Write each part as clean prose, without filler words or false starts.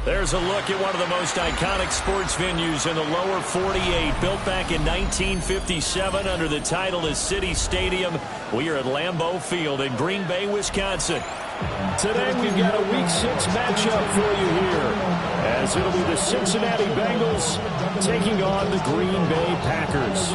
There's a look at one of the most iconic sports venues in the lower 48, built back in 1957 under the title of City Stadium. We are at Lambeau Field in Green Bay, Wisconsin. Today we've got a Week 6 matchup for you here, as it'll be the Cincinnati Bengals taking on the Green Bay Packers.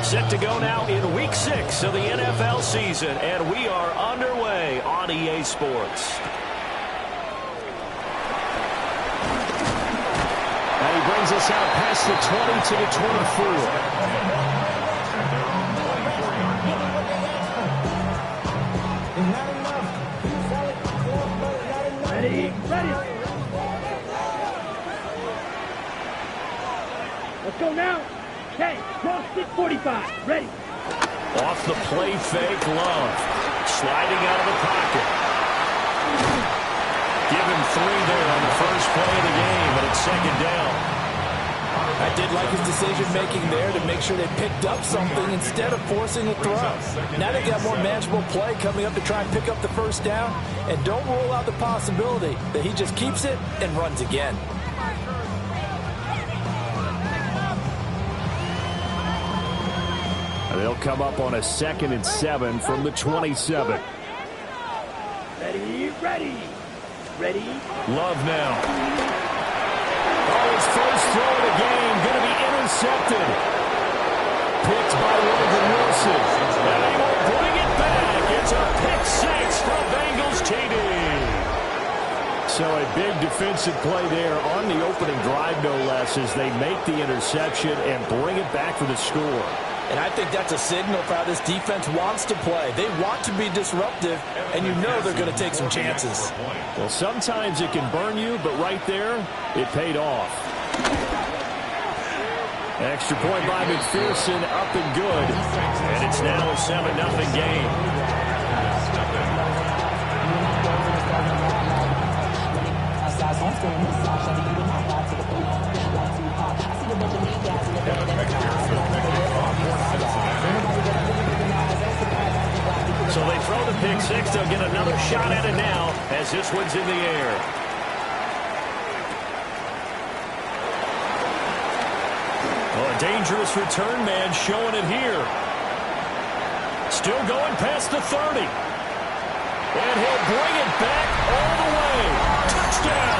Set to go now in Week 6 of the NFL season, and we are underway on EA Sports. And he brings us out past the 20 to the 24. Ready. Let's go now. Okay, cross 645. Ready. Off the play fake, Love. Sliding out of the pocket. Give him 3 there on the first play of the game, but it's second down. I did like his decision-making there to make sure they picked up something instead of forcing a throw. Now they got more manageable play coming up to try and pick up the first down, and don't rule out the possibility that he just keeps it and runs again. They'll come up on a 2nd and 7 from the 27. Ready. Love now. Oh, his first throw of the game going to be intercepted. Picked by Logan Wilson. And he will bring it back. It's a pick 6 from Bengals TD. So a big defensive play there on the opening drive, no less, as they make the interception and bring it back for the score. And I think that's a signal for how this defense wants to play. They want to be disruptive, and you know they're going to take some chances. Well, sometimes it can burn you, but right there, it paid off. Extra point by McPherson, up and good. And it's now a 7-0 game. So they throw the pick 6. They'll get another shot at it now as this one's in the air. Well, a dangerous return man showing it here. Still going past the 30. And he'll bring it back all the way. Touchdown.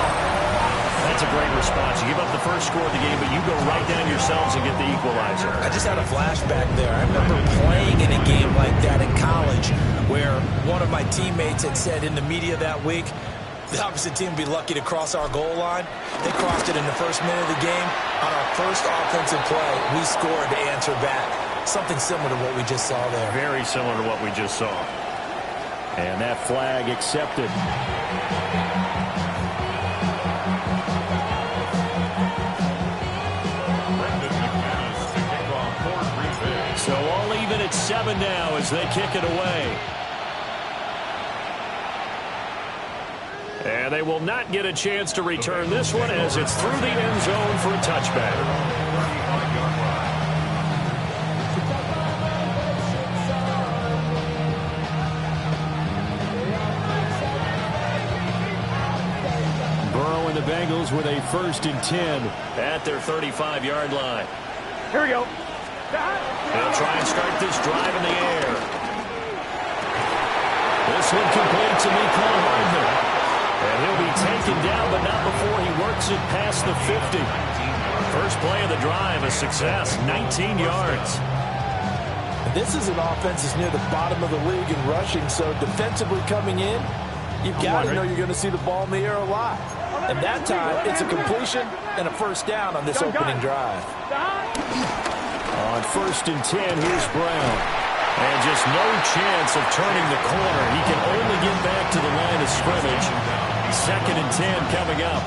That's a great response. You give up the first score of the game, but you go right down yourselves and get the equalizer. I just had a flashback there. I remember playing in a game like that in college where one of my teammates had said in the media that week, the opposite team would be lucky to cross our goal line. They crossed it in the first minute of the game. On our first offensive play, we scored to answer back. Something similar to what we just saw there. Very similar to what we just saw. And that flag accepted. So all even at 7 now as they kick it away. And they will not get a chance to return this one as it's through the end zone for a touchback. Burrow and the Bengals with a 1st and 10 at their 35-yard line. Here we go. They'll try and start this drive in the air. This one complete to Mecole Hardman. And he'll be taken down, but not before he works it past the 50. First play of the drive, a success, 19 yards. This is an offense that's near the bottom of the league in rushing, so defensively coming in, you've got to know you're going to see the ball in the air a lot. And that time, it's a completion and a first down on this opening drive. On 1st and 10, here's Brown. And just no chance of turning the corner. He can only get back to the line of scrimmage. 2nd and 10 coming up.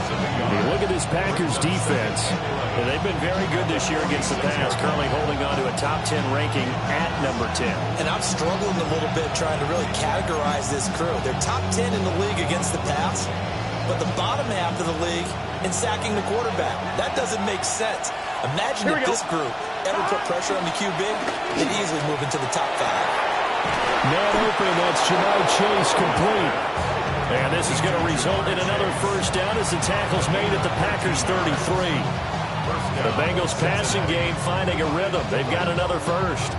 You look at this Packers defense, and they've been very good this year against the pass, currently holding on to a top 10 ranking at number 10. And I'm struggling a little bit trying to really categorize this crew. They're top 10 in the league against the pass, but the bottom half of the league in sacking the quarterback. That doesn't make sense. Imagine if this group ever put pressure on the QB, they'd easily move into the top 5. Man open, that's Jamar Chase complete. And this is going to result in another first down as the tackle's made at the Packers 33. The Bengals passing game finding a rhythm. They've got another first.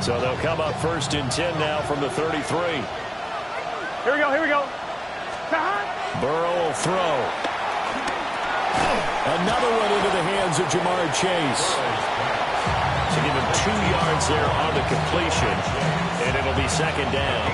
So they'll come up first and 10 now from the 33. Here we go, here we go. Burrow will throw. Another one into the hands of Jamar Chase. So give him 2 yards there on the completion, and it'll be second down.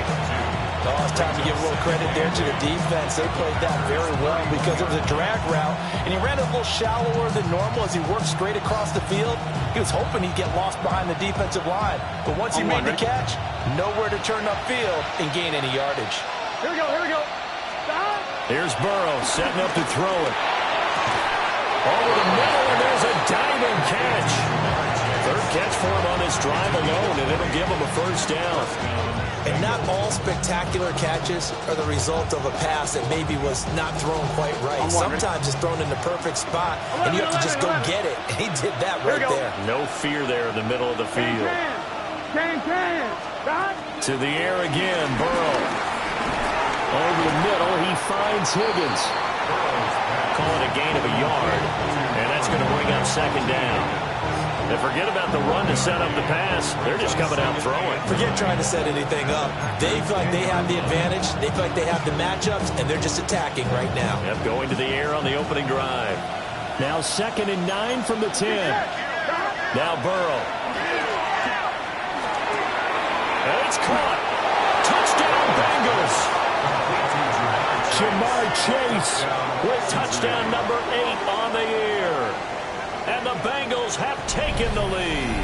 Oh, it's time to give a little credit there to the defense. They played that very well because it was a drag route, and he ran a little shallower than normal as he worked straight across the field. He was hoping he'd get lost behind the defensive line, but once he made the catch, nowhere to turn upfield and gain any yardage. Here we go, here we go. Here's Burrow setting up to throw it. Over the middle, and there's a diving catch. Third catch for him on this drive alone, and it'll give him a first down. And not all spectacular catches are the result of a pass that maybe was not thrown quite right. Sometimes it's thrown in the perfect spot, and you have to just go get it. And he did that right there. No fear there in the middle of the field. To the air again, Burrow. Over the middle, he finds Higgins. Call it a gain of a yard, and that's going to bring up second down. And forget about the run to set up the pass. They're just coming out throwing. Forget trying to set anything up. They feel like they have the advantage. They feel like they have the matchups, and they're just attacking right now. Yep, going to the air on the opening drive. Now 2nd and 9 from the 10. Now Burrow. And it's caught. Touchdown Bengals. Jamar Chase with touchdown number 8 on the year. And the Bengals have taken the lead.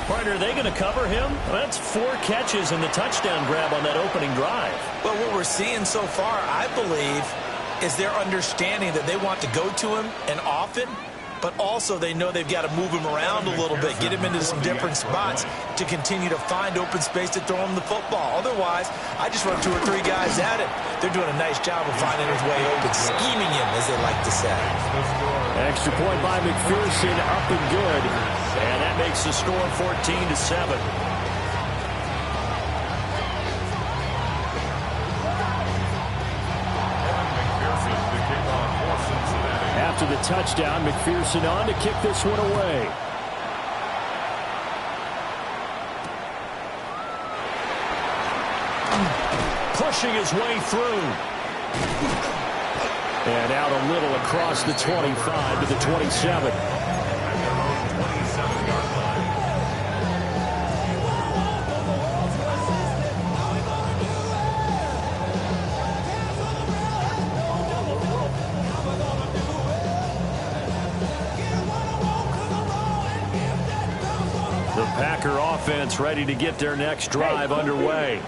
Partner, are they going to cover him? That's 4 catches and the touchdown grab on that opening drive. Well, what we're seeing so far, I believe, is their understanding that they want to go to him and often, but also they know they've got to move him around a little bit, get him into some different spots to continue to find open space to throw him the football. Otherwise, I just run 2 or 3 guys at it. They're doing a nice job of finding his way open, scheming him, as they like to say. Extra point by McPherson, up and good. And that makes the score 14-7. After the touchdown, McPherson on to kick this one away. Pushing his way through. And out a little across the 25 to the 27. The Packer offense ready to get their next drive underway.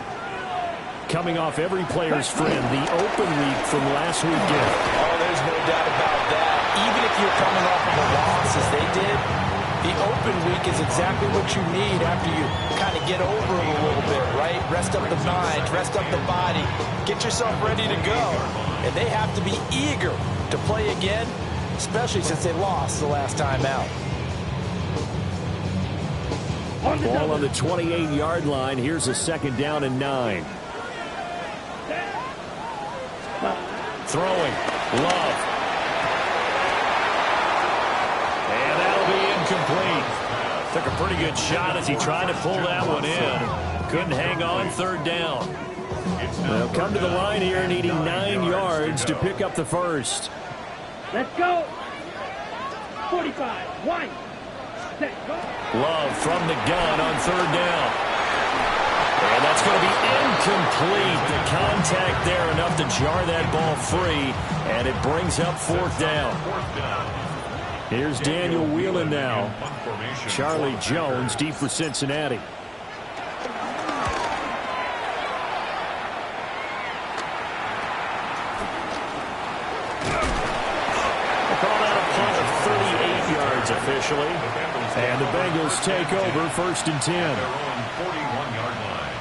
Coming off every player's friend, the open week from last weekend. Oh, there's no doubt about that. Even if you're coming off of a loss as they did, the open week is exactly what you need after you kind of get over it a little bit, right? Rest up the mind, rest up the body, get yourself ready to go. And they have to be eager to play again, especially since they lost the last time out. Ball on the 28-yard line. Here's a 2nd down and 9. Throwing. Love. And that'll be incomplete. Took a pretty good shot as he tried to pull that one in. Couldn't hang on, 3rd down. They'll come to the line here needing 9 yards to pick up the first. Let's go. 45. One. Set. Go. Love from the gun on 3rd down. And that's going to be incomplete. The contact there enough to jar that ball free, and it brings up 4th down. Here's Daniel Whelan now. Charlie Jones deep for Cincinnati. officially. And the Bengals take over 1st and 10. Their own 41-yard line.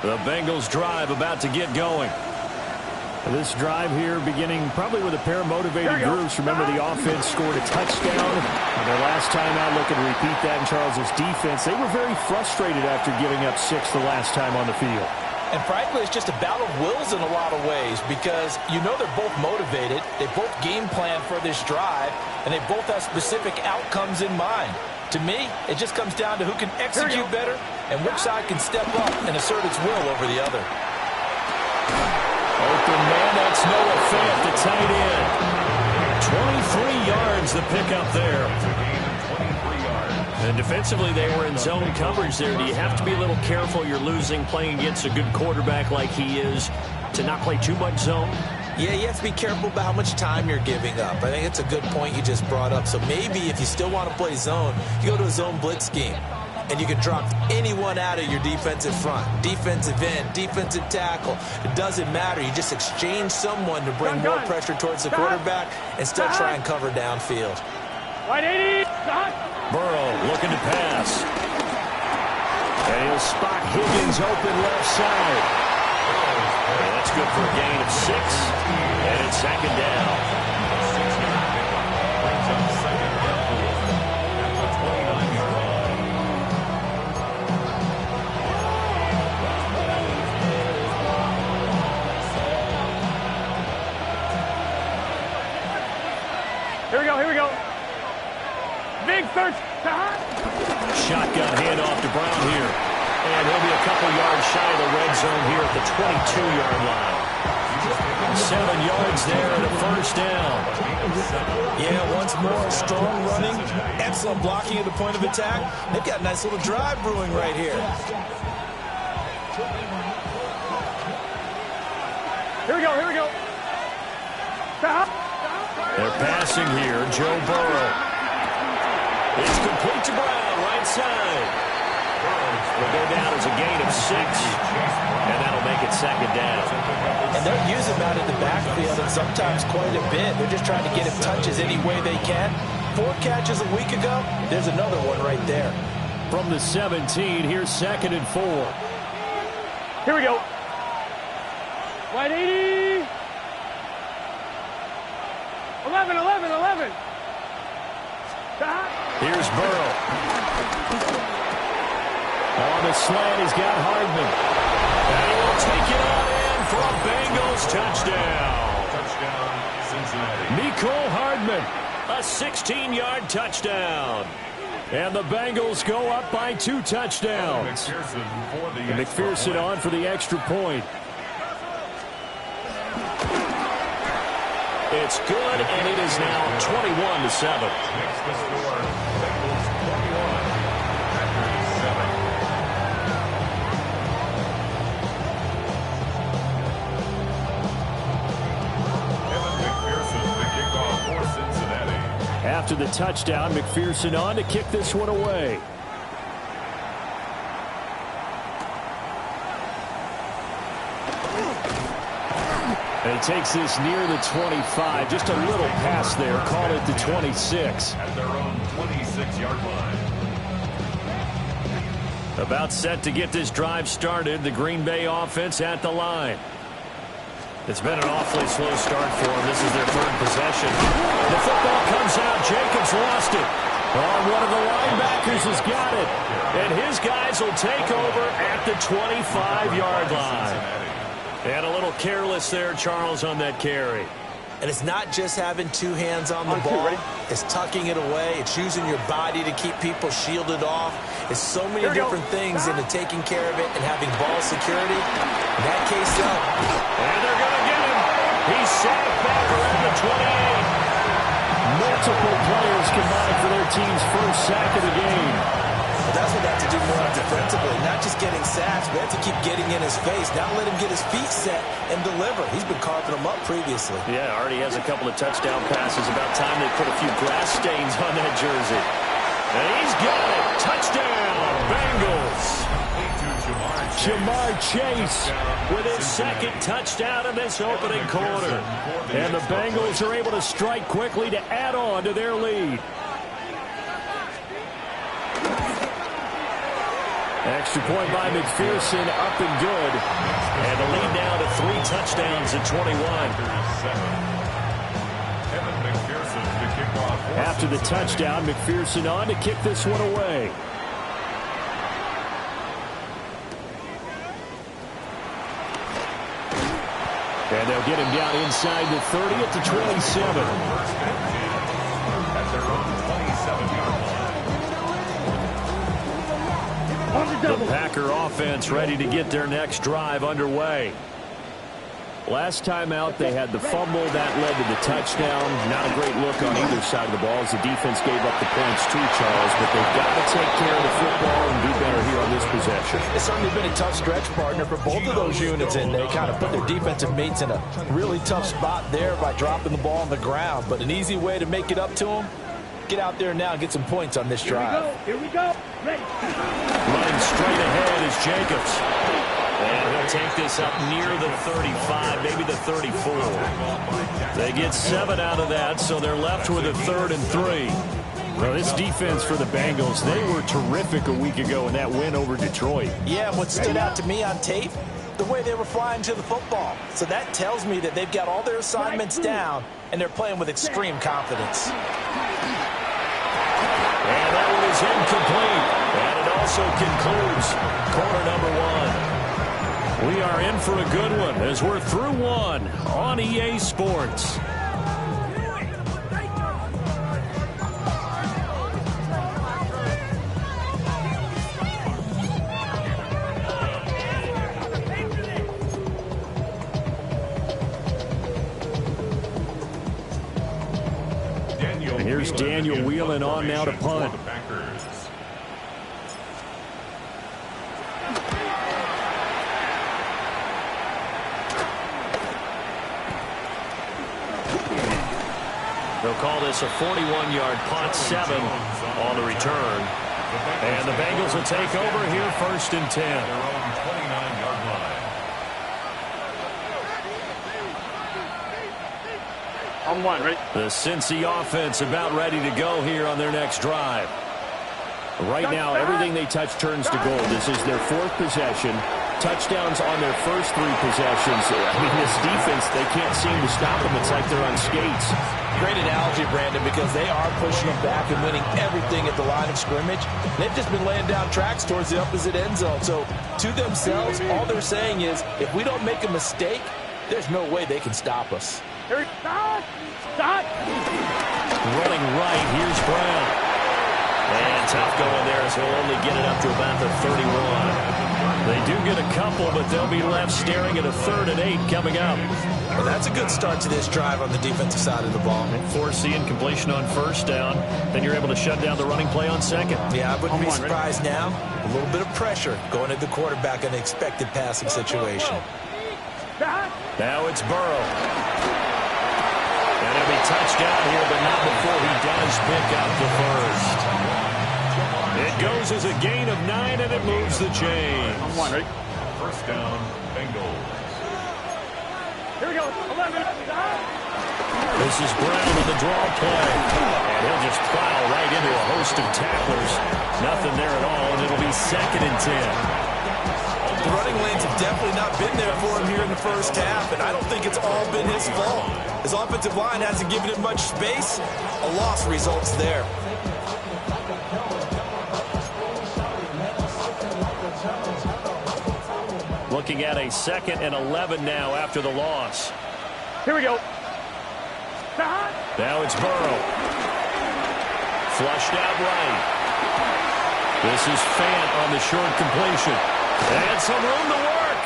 The Bengals drive about to get going. This drive here beginning probably with a pair of motivated groups. Remember, the offense scored a touchdown. And their last time out, looking to repeat that in Charles' defense. They were very frustrated after giving up 6 the last time on the field. And frankly, it's just a battle of wills in a lot of ways because you know they're both motivated. They both game plan for this drive, and they both have specific outcomes in mind. To me, it just comes down to who can execute better and which side can step up and assert its will over the other. Open man, that's Noah Fant, the tight end. 23 yards the pickup there. And defensively, they were in zone coverage there. Do you have to be a little careful? You're losing playing against a good quarterback like he is to not play too much zone? Yeah, you have to be careful about how much time you're giving up. I think it's a good point you just brought up. So maybe if you still want to play zone, you go to a zone blitz scheme. And you can drop anyone out of your defensive front. Defensive end, defensive tackle. It doesn't matter. You just exchange someone to bring more pressure towards the quarterback and still try and cover downfield. Wide 80. Burrow looking to pass. And he'll spot Higgins open left side. And that's good for a gain of 6. And it's 2nd down. Here we go. Big search. Shotgun handoff to Brown here. And he'll be a couple yards shy of the red zone here at the 22-yard line. 7 yards there and a 1st down. Yeah, once more, strong running, excellent blocking at the point of attack. They've got a nice little drive brewing right here. Here we go. They're passing here. Joe Burrow. It's complete to Brown, right side. Will go down as a gain of 6, and that'll make it 2nd down. And they're using him out in the backfield, and sometimes quite a bit. They're just trying to get him touches any way they can. 4 catches a week ago. There's another one right there. From the 17, here's 2nd and 4. Here we go. Wide 80. 11. Here's Burrow. On the slant, he's got Hardman. And he will take it on in for a Bengals touchdown. Touchdown, Cincinnati. Mecole Hardman, a 16-yard touchdown. And the Bengals go up by 2 touchdowns. McPherson on for the extra point. It's good, and it is now 21-7. Makes the score. Bengals 21, Packers 7. Kevin McPherson, the kickoff for Cincinnati. After the touchdown, McPherson on to kick this one away. And he takes this near the 25. Just a little pass there. Call it the 26. At their own 26-yard line. About set to get this drive started. The Green Bay offense at the line. It's been an awfully slow start for them. This is their 3rd possession. The football comes out. Jacobs lost it. One of the linebackers has got it. And his guys will take over at the 25-yard line. And a little careless there, Charles, on that carry. And it's not just having 2 hands on the ball. It's tucking it away. It's using your body to keep people shielded off. It's so many different things into taking care of it and having ball security. In that case, though. And they're going to get him. He's sacked back around the 28. Multiple players combined for their team's 1st sack of the game. But that's what they have to do more defensively, not just getting sacks, but have to keep getting in his face, not let him get his feet set and deliver. He's been carving them up previously. Yeah, already has a couple of touchdown passes. About time they put a few grass stains on that jersey. And he's got it. Touchdown, Bengals. Jamar Chase with his second touchdown in this opening quarter. And the Bengals are able to strike quickly to add on to their lead. Extra point by McPherson, up and good. And the lead now to 3 touchdowns at 21. After the touchdown, McPherson on to kick this one away. And they'll get him down inside the 30 at the 27. At their own 27-yard line. The Packer offense ready to get their next drive underway. Last time out, they had the fumble. That led to the touchdown. Not a great look on either side of the ball as the defense gave up the points too, Charles. But they've got to take care of the football and do better here on this possession. It's certainly been a tough stretch, partner, for both of those units, and they kind of put their defensive mates in a really tough spot there by dropping the ball on the ground. But an easy way to make it up to them, get out there now and get some points on this drive. Here we go. Ready. Running straight ahead is Jacobs. And he'll take this up near the 35, maybe the 34. They get 7 out of that, so they're left with a 3rd and 3. Well, this defense for the Bengals, they were terrific a week ago in that win over Detroit. Yeah, what stood out to me on tape, the way they were flying to the football. So that tells me that they've got all their assignments down, and they're playing with extreme confidence. And that one is incomplete. And it also concludes quarter number 1. We are in for a good one as we're through 1 on EA Sports. And here's Daniel Whelan on now to punt. They'll call this a 41-yard punt, 7 on the return. And the Bengals will take over here 1st and 10. Their own 29-yard line. On 1, right? The Cincy offense about ready to go here on their next drive. Right now, everything they touch turns to gold. This is their 4th possession. Touchdowns on their first 3 possessions. I mean, this defense, they can't seem to stop them. It's like they're on skates. Great analogy, Brandon, because they are pushing them back and winning everything at the line of scrimmage. They've just been laying down tracks towards the opposite end zone. So to themselves, all they're saying is, if we don't make a mistake, there's no way they can stop us. Stop! Stop! Running right, here's Brown. And tough going there as he'll only get it up to about the 31. They do get a couple, but they'll be left staring at a 3rd and 8 coming up. Well, that's a good start to this drive on the defensive side of the ball. Force the incompletion on 1st down. Then you're able to shut down the running play on 2nd. Yeah, I wouldn't be surprised now. A little bit of pressure going at the quarterback in an expected passing situation. Now it's Burrow. And he'll be touched down here, but not before he does pick up the 1st. It goes as a gain of 9, and it moves the chains. On 1, right? 1st down, Bengals. Here we go. 11. This is Brown on the draw play. And he'll just plow right into a host of tacklers. Nothing there at all, and it'll be 2nd and 10. The running lanes have definitely not been there for him here in the first half, and I don't think it's all been his fault. His offensive line hasn't given him much space. A loss results there. Looking at a 2nd and 11 now after the loss. Here we go. Now it's Burrow. Flushed out right. This is Fant on the short completion. And some room to work.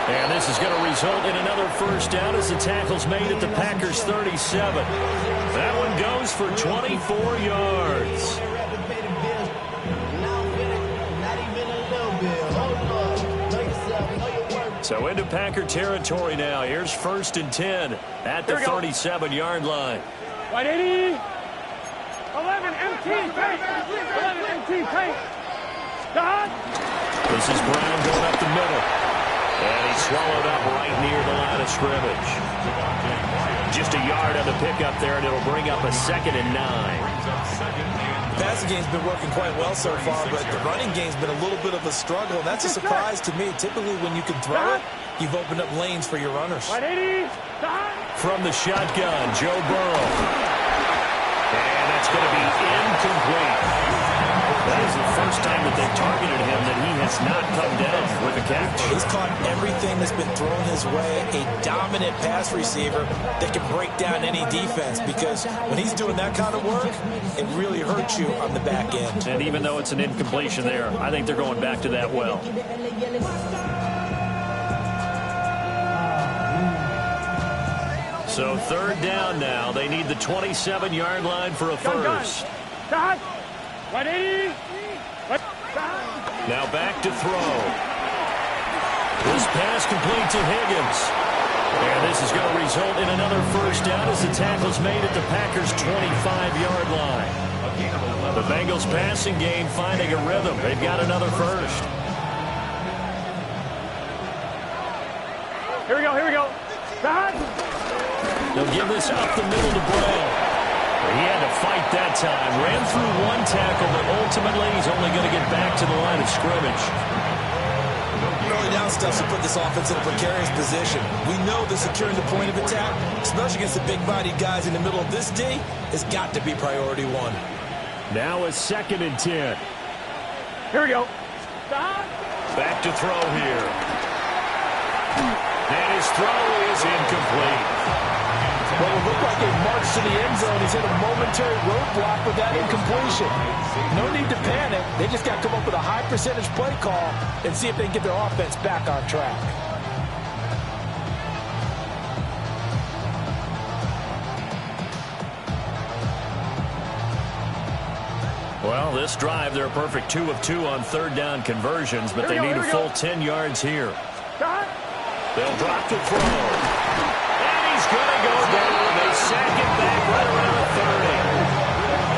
And this is going to result in another 1st down as the tackle's made at the Packers' 37. That one goes for 24 yards. So into Packer territory now. Here's 1st and 10 at the 37-yard line. 180. 11 empty. 11 empty. The This is Brown going up the middle. And he's swallowed up right near the line of scrimmage. Just a yard on the pickup there, and it'll bring up a 2nd and 9. The passing game's been working quite well so far, but the running game's been a little bit of a struggle, and that's a surprise to me. Typically, when you can throw it, you've opened up lanes for your runners. From the shotgun, Joe Burrow. And that's going to be incomplete. That is the first time that they've targeted him that he has not come down with a catch. He's caught everything that's been thrown his way. A dominant pass receiver that can break down any defense, because when he's doing that kind of work, it really hurts you on the back end. And even though it's an incompletion there, I think they're going back to that well. So 3rd down now. They need the 27-yard line for a first. Now back to throw. This pass complete to Higgins. And this is going to result in another first down as the tackle's made at the Packers' 25-yard line. The Bengals passing game finding a rhythm. They've got another first. Here we go. They'll give this up the middle to Brown. He had to fight that time. Ran through one tackle, but ultimately he's only going to get back to the line of scrimmage. Early down stuff to put this offense in a precarious position. We know that securing the point of attack, especially against the big-bodied guys in the middle of this D, has got to be priority 1. Now a 2nd and 10. Here we go. Back to throw here. And his throw is incomplete. Well, it looked like a march to the end zone. He's hit a momentary roadblock with that incompletion. No need to panic. They just got to come up with a high percentage play call and see if they can get their offense back on track. Well, this drive, they're a perfect 2 of 2 on 3rd down conversions, but they need a full 10 yards here. They'll drop to throw. Going to go down. They sack it back right around the 30.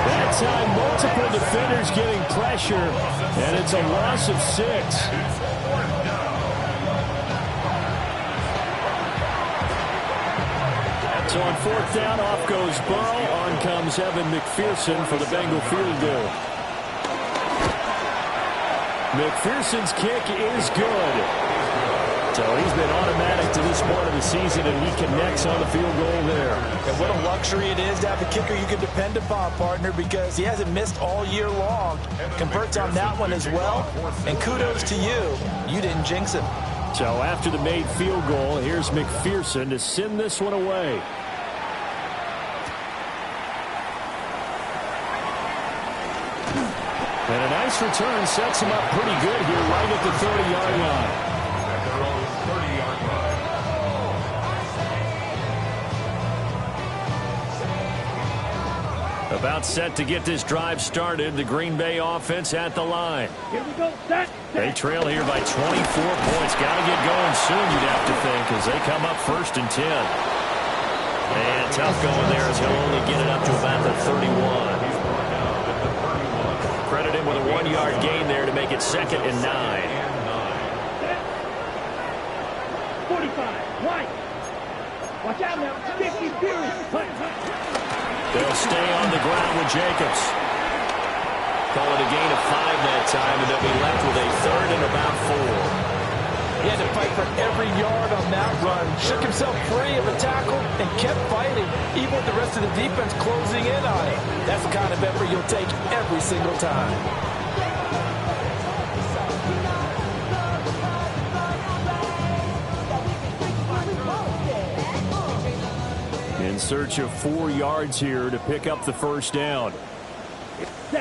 That time, multiple defenders getting pressure, and it's a loss of 6. So on 4th down, off goes Burrow. On comes Evan McPherson for the Bengal field goal. McPherson's kick is good. So he's been automatic to this point of the season, and he connects on the field goal there. And what a luxury it is to have a kicker you can depend upon, partner, because he hasn't missed all year long. Converts on that one as well. And kudos to you. You didn't jinx him. So after the made field goal, here's McPherson to send this one away. And a nice return sets him up pretty good here right at the 30-yard line. About set to get this drive started. The Green Bay offense at the line. Here we go. Set. They trail here by 24 points. Got to get going soon, you'd have to think, as they come up 1st and 10. And tough going there as he'll only get it up to about the 31. Credit him with a 1-yard gain there to make it 2nd and 9. 45. Right. Watch out now. 50 furious. They'll stay on the ground with Jacobs. Call it a gain of 5 that time, and they'll be left with a 3rd and about 4. He had to fight for every yard on that run. Shook himself free of a tackle and kept fighting, even with the rest of the defense closing in on him. That's the kind of effort you'll take every single time. In search of 4 yards here to pick up the first down. Throw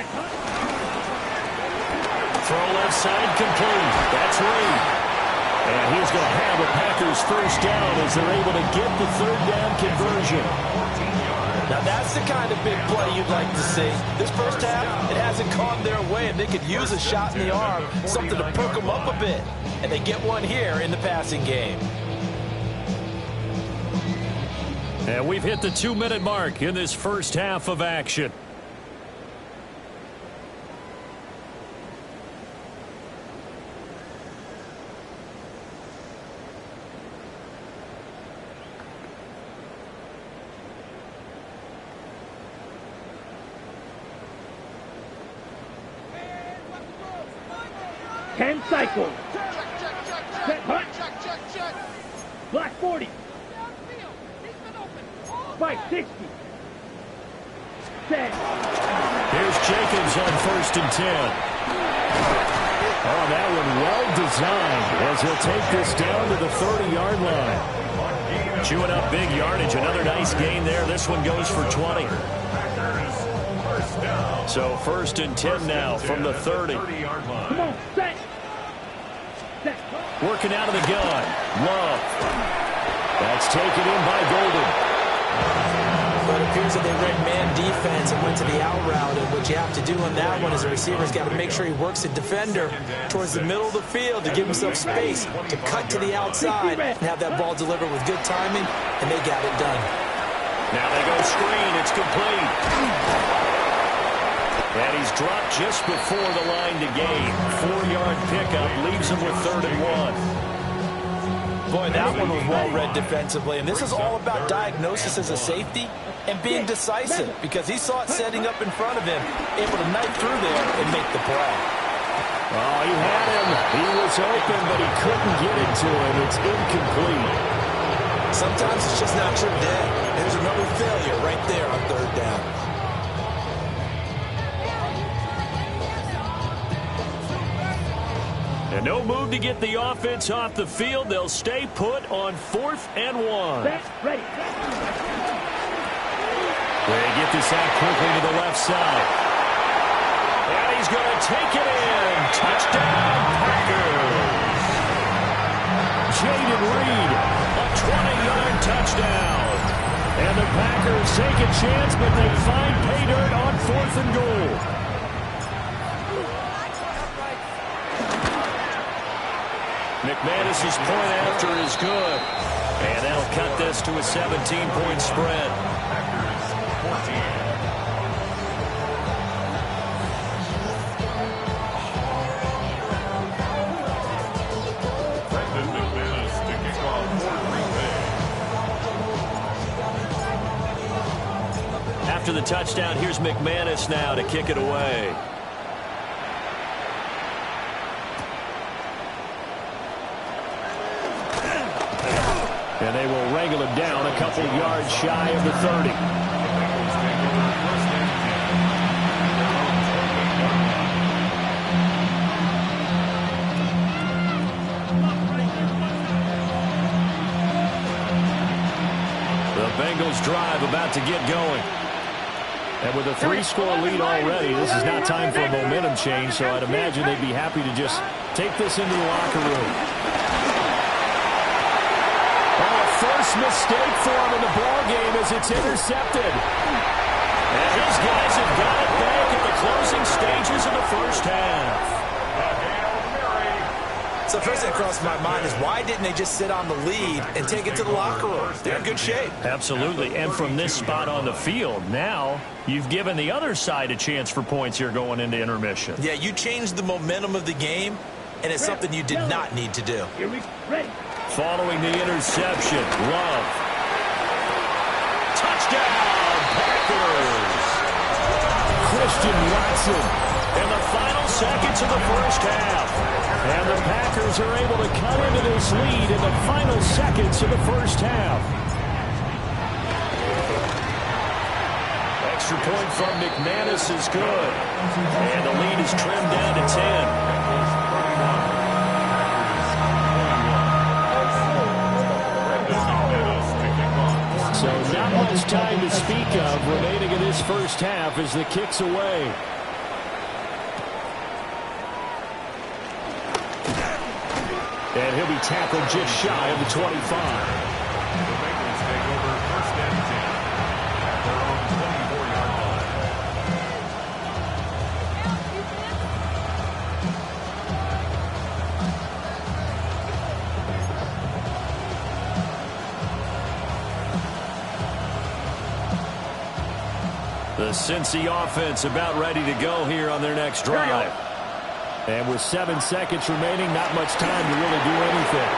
left side complete. That's Reed. And he's going to have a Packers first down as they're able to get the 3rd down conversion. Now that's the kind of big play you'd like to see. This first half, it hasn't gone their way, and they could use a shot in the arm, something to perk them up a bit. And they get one here in the passing game. And we've hit the 2-minute mark in this first half of action. 10 cycles. Set, hut. Block 40. 560. Set. Here's Jacobs on 1st and 10. Oh, that one well designed as he'll take this down to the 30-yard line. Chewing up big yardage. Another nice gain there. This one goes for 20. So 1st and 10 now from the 30. Come on, set. Set. Working out of the gun. Love. That's taken in by Golden. But it appears that they read man defense and went to the out route. And what you have to do on that one is the receiver's got to make sure he works the defender towards the middle of the field to give himself space to cut to the outside and have that ball delivered with good timing, and they got it done. Now they go screen. It's complete. And he's dropped just before the line to gain. 4-yard pickup leaves him with 3rd and 1. Boy, that one was well read defensively, and this is all about diagnosis as a safety and being decisive because he saw it setting up in front of him, able to knife through there and make the play. Oh, he had him. He was open, but he couldn't get it to him. It's incomplete. Sometimes it's just not your day. There's another failure right there on 3rd down. And no move to get the offense off the field. They'll stay put on 4th and 1. Set. Ready. They get this out quickly to the left side. And he's going to take it in. Touchdown, Packers. Jaden Reed, a 20-yard touchdown. And the Packers take a chance, but they find pay dirt on 4th and goal. McManus's point after is good. And that'll cut this to a 17-point spread. After the touchdown, here's McManus now to kick it away. And they will wrangle him down a couple yards shy of the 30. The Bengals drive about to get going. And with a 3-score lead already, this is not time for a momentum change, so I'd imagine they'd be happy to just take this into the locker room. First mistake for him in the ball game as it's intercepted. And his guys have got it back in the closing stages of the first half. So first thing that crossed my mind is why didn't they just sit on the lead and take it to the locker room? They're in good shape. Absolutely. And from this spot on the field, now you've given the other side a chance for points here going into intermission. Yeah, you changed the momentum of the game, and it's something you did not need to do. Here we ready. Following the interception, Love. Touchdown, Packers! Christian Watson in the final seconds of the first half. And the Packers are able to cut into this lead in the final seconds of the first half. Extra point from McManus is good. And the lead is trimmed down to 10. So not much time to speak of remaining in this first half as the kick's away. And he'll be tackled just shy of the 25. The Bengals take over 1st and 10 at their own 24-yard line. The Cincy offense about ready to go here on their next drive. And with 7 seconds remaining, not much time to really do anything.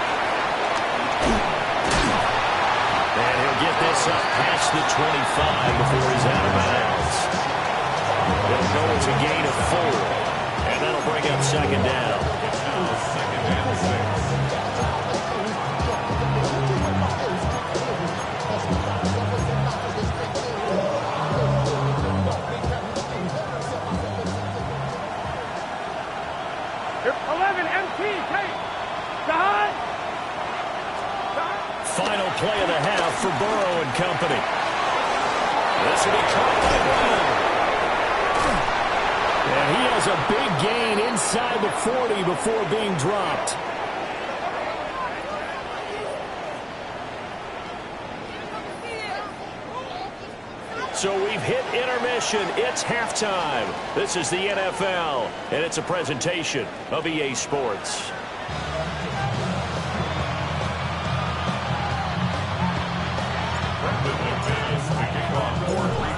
And he'll get this up past the 25 before he's out of bounds. They'll go to gain of 4. And that'll bring up 2nd down. 11, MT, take. Dot. Final play of the half for Burrow and company. This will be caught by Brown. And he has a big gain inside the 40 before being dropped. So we've hit intermission. It's halftime. This is the NFL, and it's a presentation of EA Sports.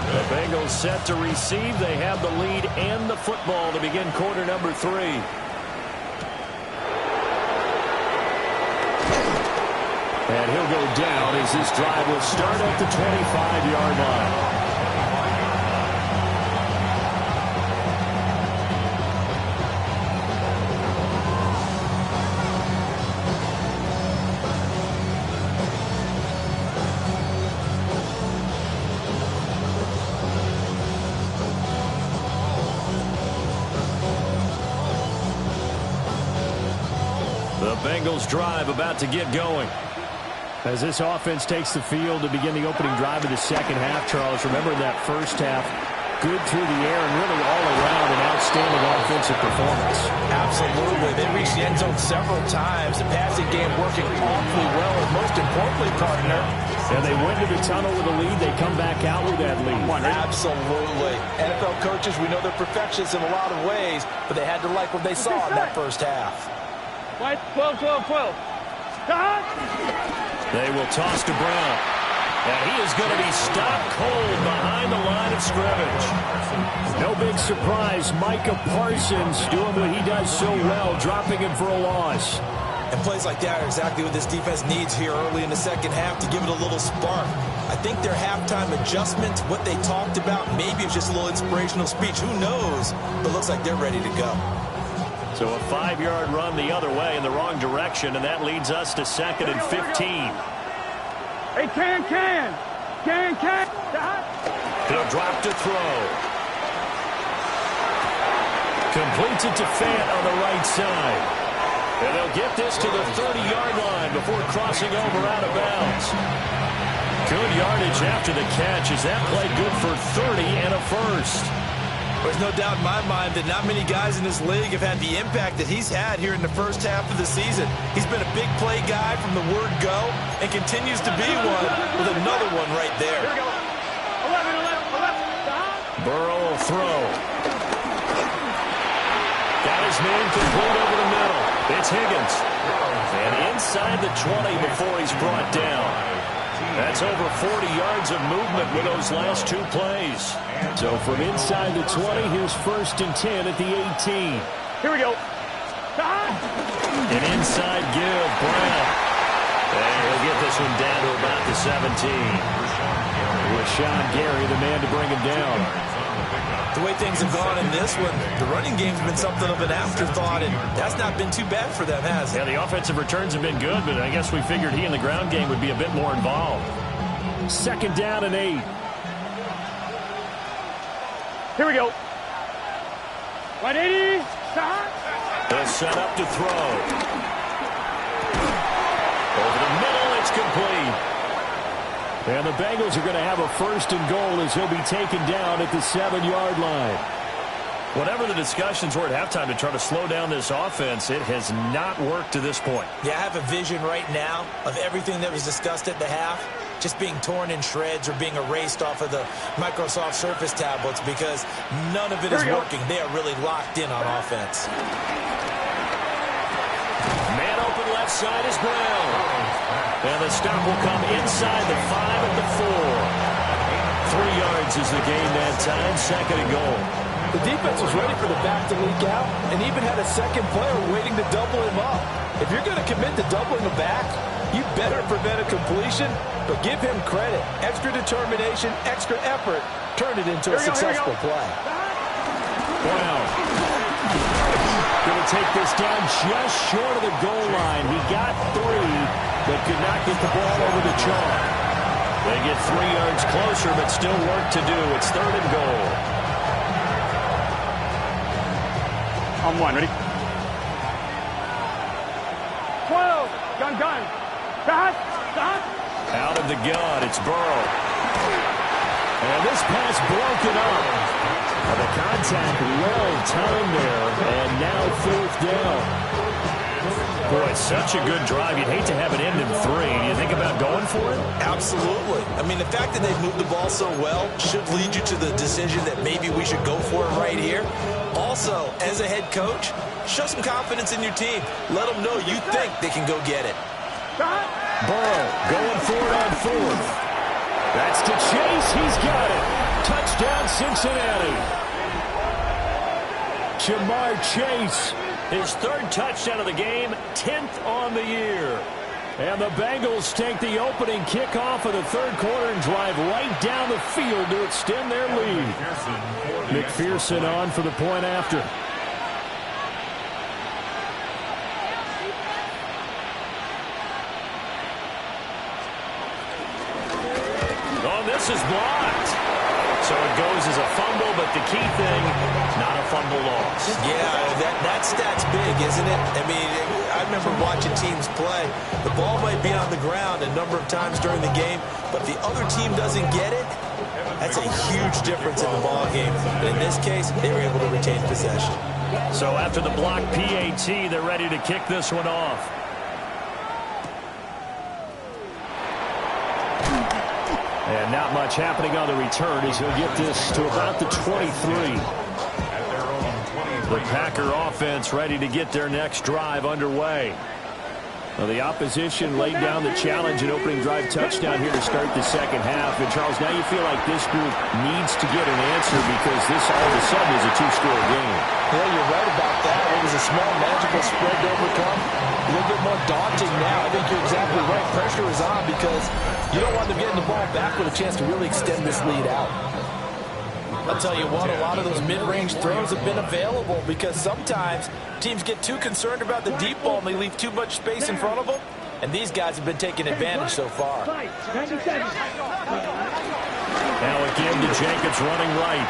The Bengals set to receive. They have the lead and the football to begin quarter number 3. And he'll go down as this drive will start at the 25-yard line. The Bengals drive about to get going. As this offense takes the field to begin the opening drive of the second half, Charles, remember that first half, good through the air and really all around an outstanding offensive performance. Absolutely. They reached the end zone several times. The passing game working awfully well, and most importantly, partner. And they went to the tunnel with a lead. They come back out with that lead. Absolutely. NFL coaches, we know they're perfectionists in a lot of ways, but they had to like what they saw in that first half. White, 12, 12, 12. Dot. They will toss to Brown. And he is going to be stopped cold behind the line of scrimmage. No big surprise. Micah Parsons doing what he does so well, dropping him for a loss. And plays like that are exactly what this defense needs here early in the second half to give it a little spark. I think their halftime adjustment, what they talked about, maybe it's just a little inspirational speech. Who knows? But it looks like they're ready to go. So a 5-yard run the other way in the wrong direction, and that leads us to 2nd and 15. Hey, can. He'll drop to throw. Completes it to Fant on the right side. And they'll get this to the 30-yard line before crossing over out of bounds. Good yardage after the catch. Is that play good for 30 and a first? There's no doubt in my mind that not many guys in this league have had the impact that he's had here in the first half of the season. He's been a big play guy from the word go and continues to be one with another one right there. Here we go. 11. Burrow will throw. Got his man complete over the middle. It's Higgins. And inside the 20 before he's brought down. That's over 40 yards of movement with those last 2 plays. So from inside the 20, here's 1st and 10 at the 18. Here we go. An inside give, Brown. And he'll get this one down to about the 17. Rashawn Gary, the man to bring him down. The way things have gone in this one, the running game's been something of an afterthought, and that's not been too bad for them, has it? Yeah, the offensive returns have been good, but I guess we figured he in the ground game would be a bit more involved. 2nd down and 8. Here we go. 180. Stop. They'll set up to throw. Over the middle, it's complete. And the Bengals are going to have a 1st and goal as he'll be taken down at the 7-yard line. Whatever the discussions were at halftime to try to slow down this offense, it has not worked to this point. Yeah, I have a vision right now of everything that was discussed at the half just being torn in shreds or being erased off of the Microsoft Surface tablets because none of it is working. They are really locked in on offense. Man open left side is Brown. And the stop will come inside the 5 at the 4. 3 yards is the gain that time. 2nd and goal. The defense was ready for the back to leak out and even had a second player waiting to double him up. If you're going to commit to doubling a back, you better prevent a completion, but give him credit. Extra determination, extra effort, turn it into a successful play. Brown. Going to take this down just short of the goal line. He got 3, but could not get the ball over the chalk. They get 3 yards closer, but still work to do. It's 3rd and goal. On 1, ready? 12. Gun. Stop. Out of the gun, it's Burrow. And this pass broken up. The contact well timed there, and now 4th down. Boy, it's such a good drive. You'd hate to have it end in 3. Do you think about going for it? Absolutely. I mean, the fact that they've moved the ball so well should lead you to the decision that maybe we should go for it right here. Also, as a head coach, show some confidence in your team. Let them know you think they can go get it. Burrow going for it on 4th. That's to Chase. He's got it. Touchdown, Cincinnati. Jamar Chase, his 3rd touchdown of the game, 10th on the year. And the Bengals take the opening kickoff of the 3rd quarter and drive right down the field to extend their lead. McPherson on for the point after. Oh, this is blocked. So it goes as a fumble, but the key thing, not a fumble loss. Yeah, that stat's big, isn't it? I mean, I remember watching teams play. The ball might be on the ground a number of times during the game, but if the other team doesn't get it, that's a huge difference in the ball game. And in this case, they were able to retain possession. So after the block PAT, they're ready to kick this one off. And not much happening on the return as he'll get this to about the 23. The Packer offense ready to get their next drive underway. Well, the opposition laid down the challenge and opening drive touchdown here to start the 2nd half. And, Charles, now you feel like this group needs to get an answer because this all of a sudden is a 2-score game. Yeah, you're right about that. It was a small, manageable spread to overcome. A little bit more daunting now. I think you're exactly right. Pressure is on because you don't want them getting the ball back with a chance to really extend this lead out. I'll tell you what, a lot of those mid-range throws have been available because sometimes teams get too concerned about the deep ball and they leave too much space in front of them. And these guys have been taking advantage so far. Now again to Jacobs running right.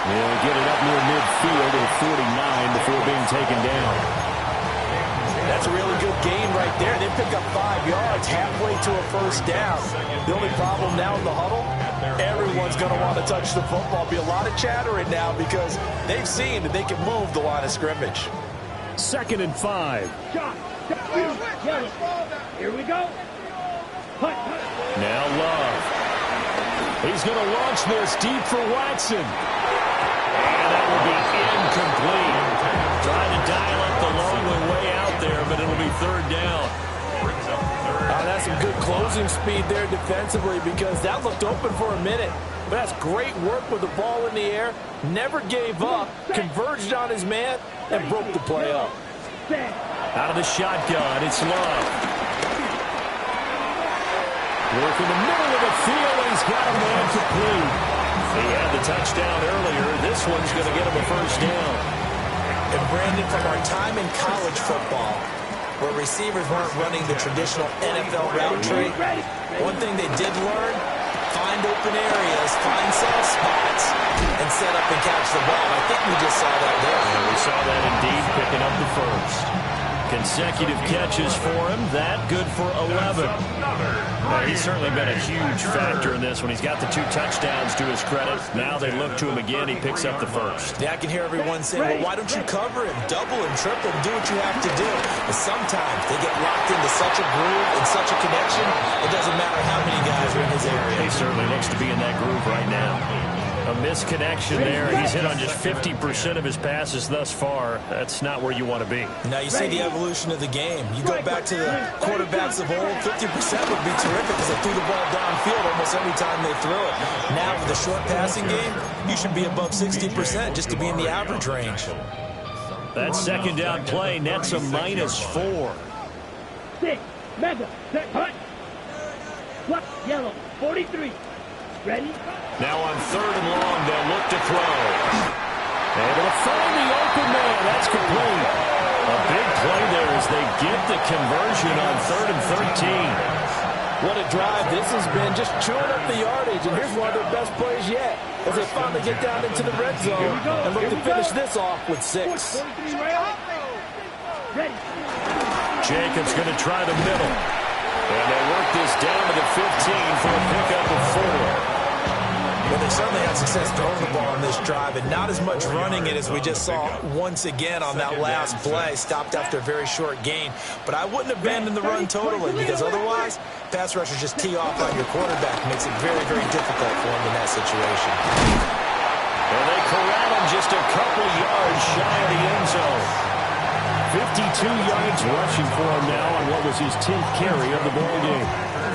They'll get it up near midfield at 49 before being taken down. That's a really good gain right there. They pick up 5 yards halfway to a 1st down. The only problem now in the huddle, everyone's going to want to touch the football. Be a lot of chattering now because they've seen that they can move the line of scrimmage. 2nd and 5. Here we go. Now Love. He's going to launch this deep for Watson. And that will be incomplete. Trying to dial up the long way out there, but it'll be 3rd down. That's some good closing speed there defensively because that looked open for a minute. But that's great work with the ball in the air. Never gave up, converged on his man, and broke the play up. Out of the shotgun, it's Love. Work in the middle of the field, and he's got a man complete. He had the touchdown earlier. This one's going to get him a 1st down. And Brandon, from our time in college football, where receivers weren't running the traditional NFL route tree, one thing they did learn, find open areas, find soft spots, and set up and catch the ball. I think we just saw that there. And we saw that indeed, picking up the 1st. Consecutive catches for him. That good for 11. Now, he's certainly been a huge factor in this one. He's got the 2 touchdowns to his credit. Now they look to him again. He picks up the 1st. Yeah, I can hear everyone saying, well, why don't you cover him? Double and triple and do what you have to do. But sometimes they get locked into such a groove and such a connection, it doesn't matter how many guys are in his area. He certainly looks to be in that groove right now. A misconnection there. He's hit on just 50% of his passes thus far. That's not where you want to be. Now you see the evolution of the game. You go back to the quarterbacks of old, 50% would be terrific because they threw the ball downfield almost every time they threw it. Now with the short passing game, you should be above 60% just to be in the average range. That 2nd down play nets a -4. 6. Mega. Set. Hut. What? Yellow. 43. Ready? Now on 3rd and long, they'll look to throw. Able to find the open man. That's complete. A big play there as they get the conversion on 3rd and 13. What a drive this has been, just chewing up the yardage. And here's one of their best plays yet as they finally get down into the red zone and look to finish this off with 6. Ready. Jacobs going to try the middle. And they work this down to the 15 for a pickup of 4. Well, they certainly had success throwing the ball on this drive, and not as much running it as we just saw once again on that last play. Stopped after a very short gain. But I wouldn't abandon the run totally, because otherwise, pass rushers just tee off on your quarterback. Makes it very, very difficult for him in that situation. And they corral him just a couple yards shy of the end zone. 52 yards rushing for him now on what was his 10th carry of the ball game.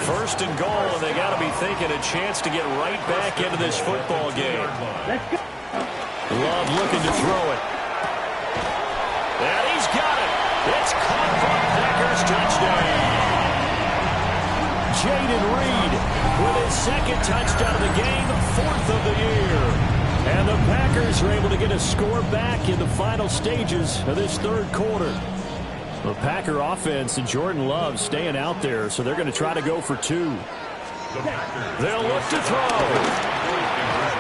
First and goal, and they got to be thinking a chance to get right back into this football game. Love looking to throw it. And he's got it. It's caught for a Packers touchdown. Jaden Reed with his second touchdown of the game, 4th of the year. And the Packers are able to get a score back in the final stages of this third quarter. The Packer offense and Jordan Love staying out there, so they're going to try to go for 2. They'll look to throw.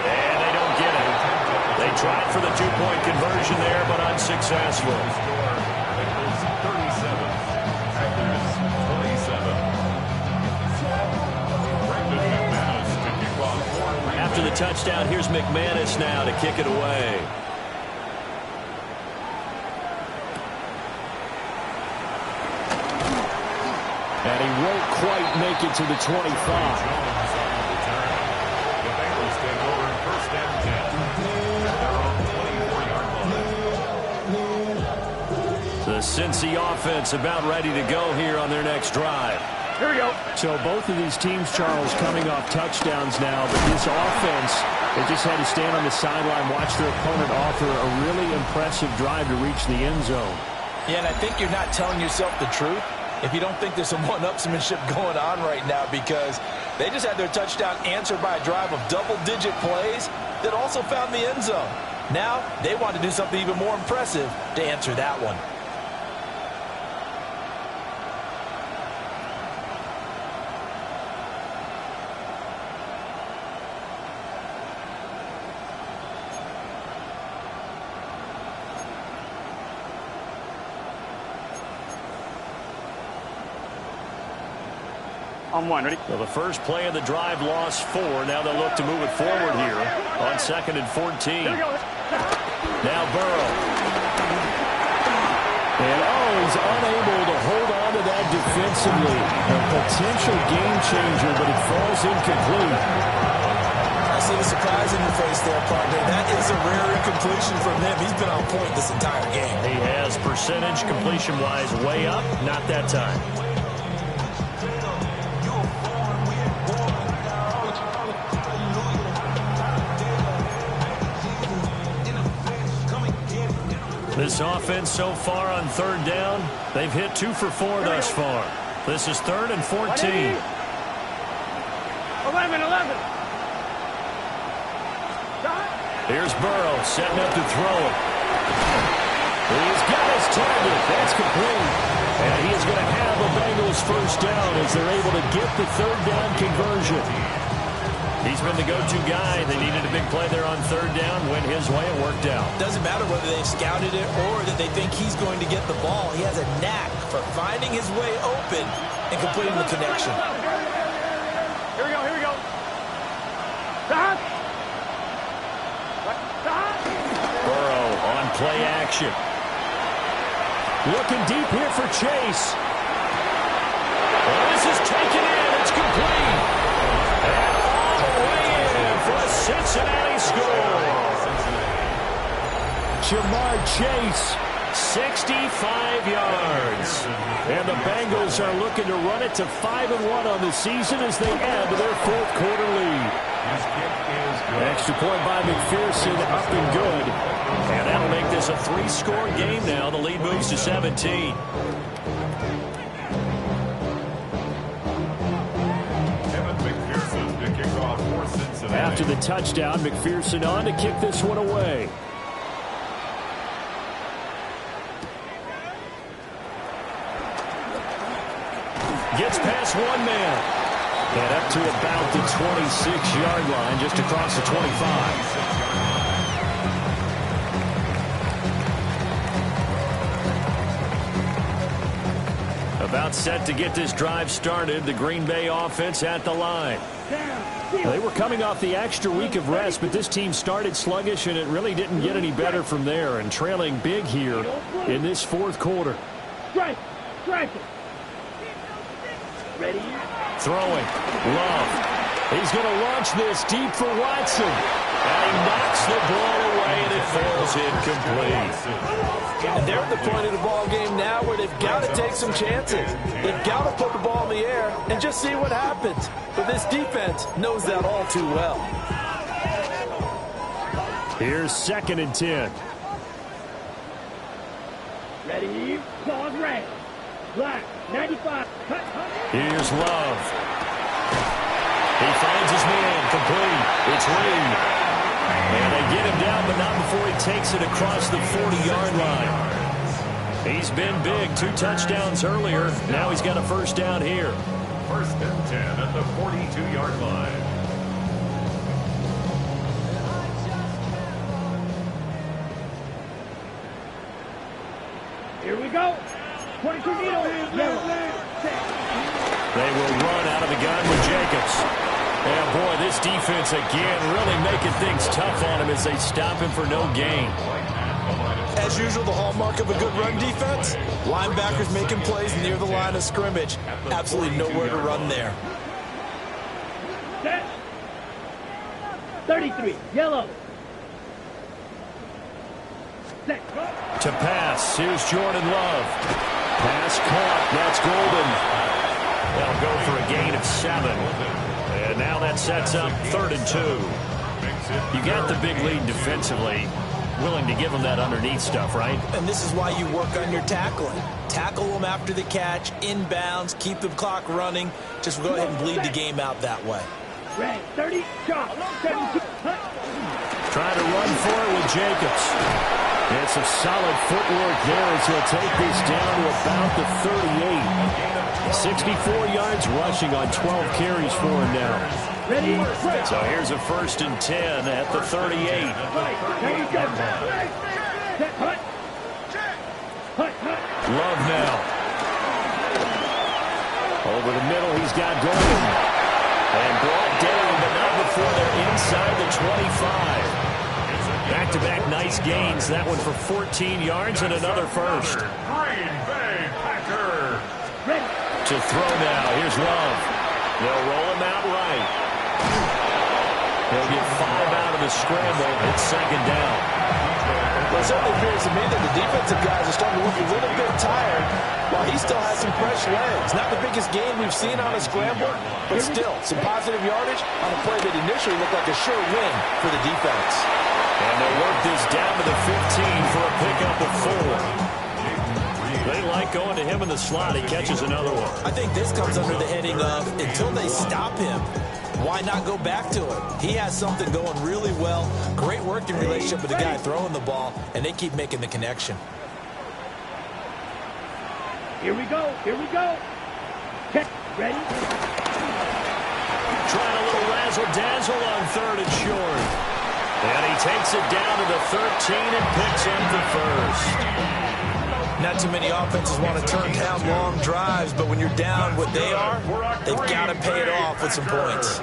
And they don't get it. They tried for the 2-point conversion there, but unsuccessful. After the touchdown, here's McManus now to kick it away. And he won't quite make it to the 25. The Cincy offense about ready to go here on their next drive. Here we go. So both of these teams, Charles, coming off touchdowns now, but this offense, they just had to stand on the sideline, watch their opponent offer a really impressive drive to reach the end zone. Yeah, and I think you're not telling yourself the truth if you don't think there's some one-upsmanship going on right now, because they just had their touchdown answered by a drive of double-digit plays that also found the end zone. Now they want to do something even more impressive to answer that one. On 1, ready? Well, the first play of the drive lost 4. Now they'll look to move it forward here on 2nd and 14. Now Burrow. And he's unable to hold on to that defensively. A potential game changer, but it falls incomplete. I see the surprise in your face there, partner. That is a rare incompletion from him. He's been on point this entire game. He has percentage completion-wise way up. Not that time. This offense so far on 3rd down, they've hit 2 for 4 thus far. This is 3rd and 14. 11. Here's Burrow setting up to throw it. He's got his target. That's complete. And he is going to have a Bengals first down as they're able to get the 3rd down conversion. He's been the go-to guy. They needed a big play there on 3rd down. Went his way. It worked out. Doesn't matter whether they've scouted it or that they think he's going to get the ball. He has a knack for finding his way open and completing the connection. Here we go. Burrow on play action. Looking deep here for Chase. Oh, this is taken in. It's complete. And all the way in for a Cincinnati score. Jamar Chase, 65 yards. And the Bengals are looking to run it to 5-1 on the season as they add to their 4th quarter lead. Extra point by McPherson, up and good. And that'll make this a 3-score game now. The lead moves to 17. After the touchdown, McPherson on to kick this one away. Gets past one man. And up to about the 26-yard line, just across the 25. About set to get this drive started. The Green Bay offense at the line. They were coming off the extra week of rest, but this team started sluggish, and it really didn't get any better from there, and trailing big here in this fourth quarter. Strike it. Ready? Throwing. Love. He's going to launch this deep for Watson. And he knocks the ball away, and it falls incomplete. And they're at the point of the ball game now where they've got to take some chances. They've got to put the ball in the air and just see what happens. But this defense knows that all too well. Here's 2nd and 10. Ready? Pause red. Black. 95. Cut. Here's Love. He finds his man. Complete. It's Reed. And they get him down, but not before he takes it across the 40-yard line. He's been big. 2 touchdowns earlier. Now he's got a first down here. 1st and 10 at the 42-yard line. Here we go. 22 needle. They will run out of the gun with Jacobs. And boy, this defense again really making things tough on him as they stop him for no gain. As usual, the hallmark of a good run defense, linebackers making plays near the line of scrimmage. Absolutely nowhere to run there. Set. 33. Yellow. Set. To pass. Here's Jordan Love. Pass caught. That's Golden. They'll go for a gain of 7. And now that sets up 3rd and 2. You got the big lead defensively. Willing to give them that underneath stuff, right? And this is why you work on your tackling. Tackle them after the catch, inbounds, keep the clock running. Just go ahead and bleed the game out that way. Red. 30. Shot. 72. Trying to run for it with Jacobs. And some solid footwork there as he'll take this down to about the 38. 64 yards rushing on 12 carries for him now. Ready? So here's a 1st and 10 at the 38. Love now. Over the middle, he's got Golden. And brought down, but not before they're inside the 25. Back-to-back nice gains. That one for 14 yards and another first. Green Bay Packers. To throw now. Here's Love. They'll roll him out right. They'll get 5 out of the scramble. It's 2nd down. Well, it certainly appears to me that the defensive guys are starting to look a little bit tired while he still has some fresh legs. Not the biggest gain we've seen on a scramble, but still some positive yardage on a play that initially looked like a sure win for the defense. And they'll work this down to the 15 for a pickup of 4. They like going to him in the slot. He catches another one. I think this comes under the heading of until they stop him, why not go back to it? He has something going really well. Great working relationship with the guy throwing the ball, and they keep making the connection. Here we go. Check. Ready? Trying a little razzle-dazzle on 3rd and short. And he takes it down to the 13 and picks up the first. Not too many offenses want to turn down long drives, but when you're down what they are, they've got to pay it off with some points.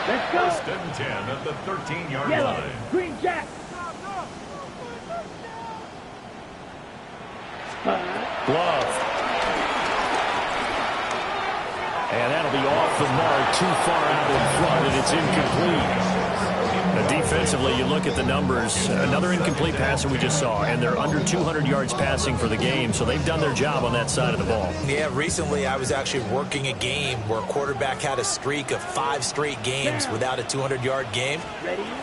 Let's go. 1st and 10 at the 13-yard Yellow. line. Green Jack. Love. And that'll be off the mark, too far out in front, and it's incomplete. Defensively, you look at the numbers. Another incomplete pass that we just saw, and they're under 200 yards passing for the game, so they've done their job on that side of the ball. Yeah, recently I was actually working a game where a quarterback had a streak of 5 straight games without a 200-yard game,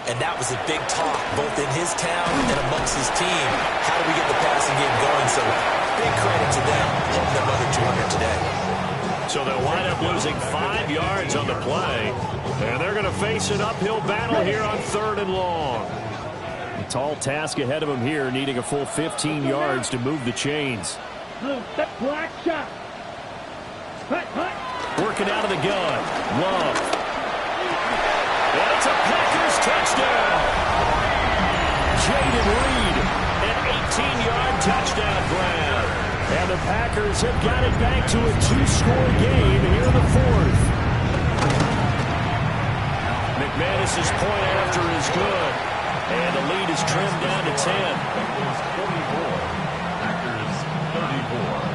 and that was a big talk, both in his town and amongst his team. How do we get the passing game going? So big credit to them, holding them under 200 today. So they'll wind up losing 5 yards on the play. And they're going to face an uphill battle here on 3rd and long. A tall task ahead of them here, needing a full 15 yards to move the chains. Blue, black shot. Working out of the gun. Love. And it's a Packers touchdown. Jaden Reed, an 18-yard touchdown grab. And the the Packers have got it back to a 2-score game here in the fourth. McManus's point after is good. And the lead is trimmed down to 10. Bengals 44. Packers 34.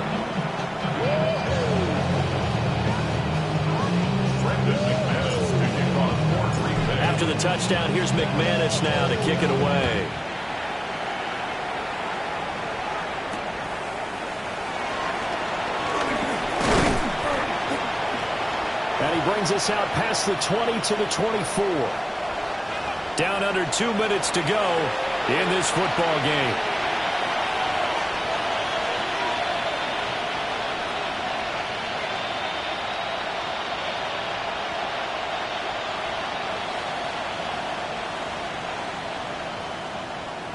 After the touchdown, here's McManus now to kick it away. And he brings us out past the 20 to the 24. Down under 2 minutes to go in this football game.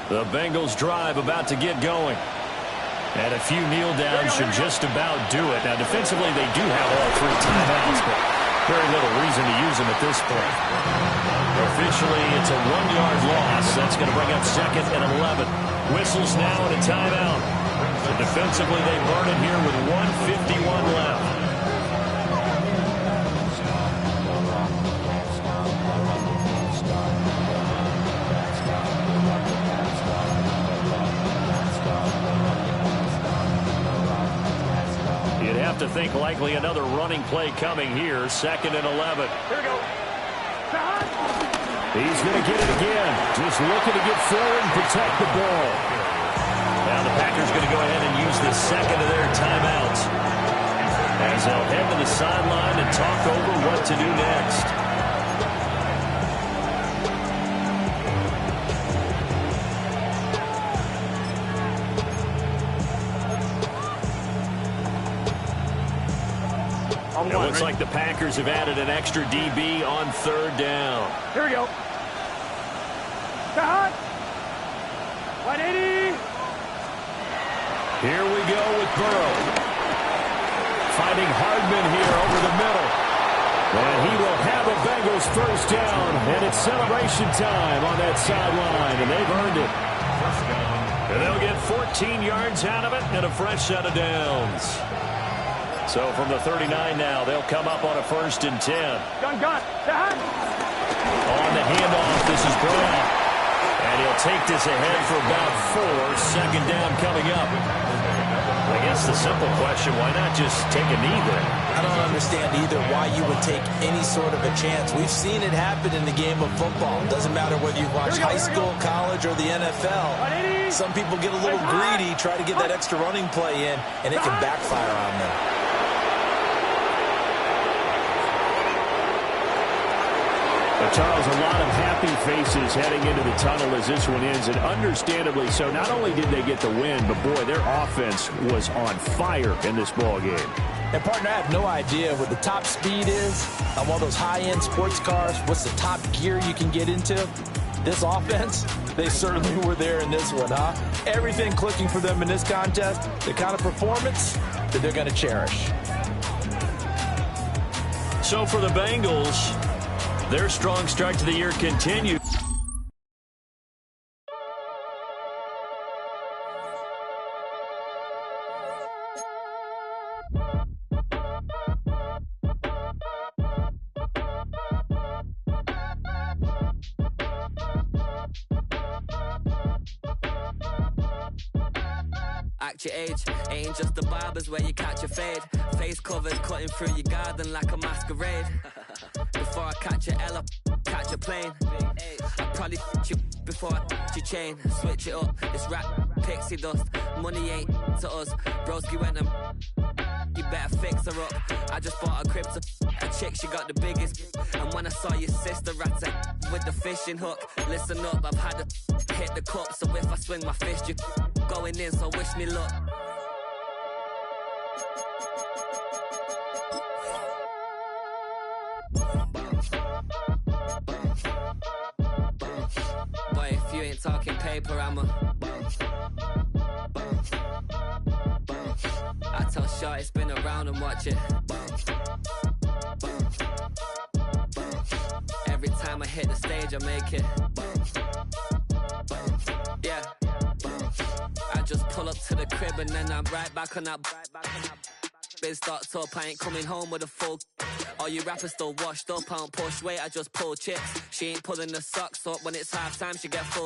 The Bengals drive about to get going. And a few kneel downs should just about do it. Now, defensively, they do have all 3 timeouts, but very little reason to use them at this point. Officially, it's a 1-yard loss. That's going to bring up 2nd and 11. Whistles now and a timeout. So defensively, they burn it here with 1:51 left. To think likely another running play coming here. 2nd and 11. Here we go. He's going to get it again. Just looking to get forward and protect the ball. Now the Packers going to go ahead and use the 2nd of their timeouts as they'll head to the sideline and talk over what to do next. It looks like the Packers have added an extra DB on 3rd down. Here we go. 180. Here we go with Burrow. Finding Hardman here over the middle. And he will have a Bengals 1st down. And it's celebration time on that sideline. And they've earned it. And they'll get 14 yards out of it and a fresh set of downs. So from the 39 now, they'll come up on a 1st and 10. Gun. On the handoff, this is Brown. And he'll take this ahead for about 4. 2nd down coming up. I guess the simple question, why not just take a knee there? I don't understand either why you would take any sort of a chance. We've seen it happen in the game of football. It doesn't matter whether you watch high school, college, or the NFL. Some people get a little greedy, try to get that extra running play in, and it can backfire on them. But Charles, a lot of happy faces heading into the tunnel as this one ends, and understandably so. Not only did they get the win, but boy, their offense was on fire in this ball game. And partner, I have no idea what the top speed is on one of those high-end sports cars. What's the top gear you can get into? This offense, they certainly were there in this one, huh? Everything clicking for them in this contest, the kind of performance that they're going to cherish. So for the Bengals, their strong start to the year continues. Act your age, ain't just the barbers where you catch a fade. Face covers cutting through your garden like a masquerade. Before I catch a L, catch a plane. I probably you before I your chain. Switch it up, it's rap, pixie dust. Money ain't to us. Broski went and you better fix her up. I just bought a crib to a chick, she got the biggest. And when I saw your sister rat with the fishing hook, listen up, I've had to hit the cup. So if I swing my fist, you going in, so wish me luck. Boy, if you ain't talking paper, I'm a I tell Shorty spin around and watch it. Every time I hit the stage, I make it. Yeah. I just pull up to the crib and then I'm right back on that. Biz starts up, I ain't coming home with a full. All you rappers still washed up, I don't push weight, I just pull chips. She ain't pulling the socks up when it's halftime, she get full.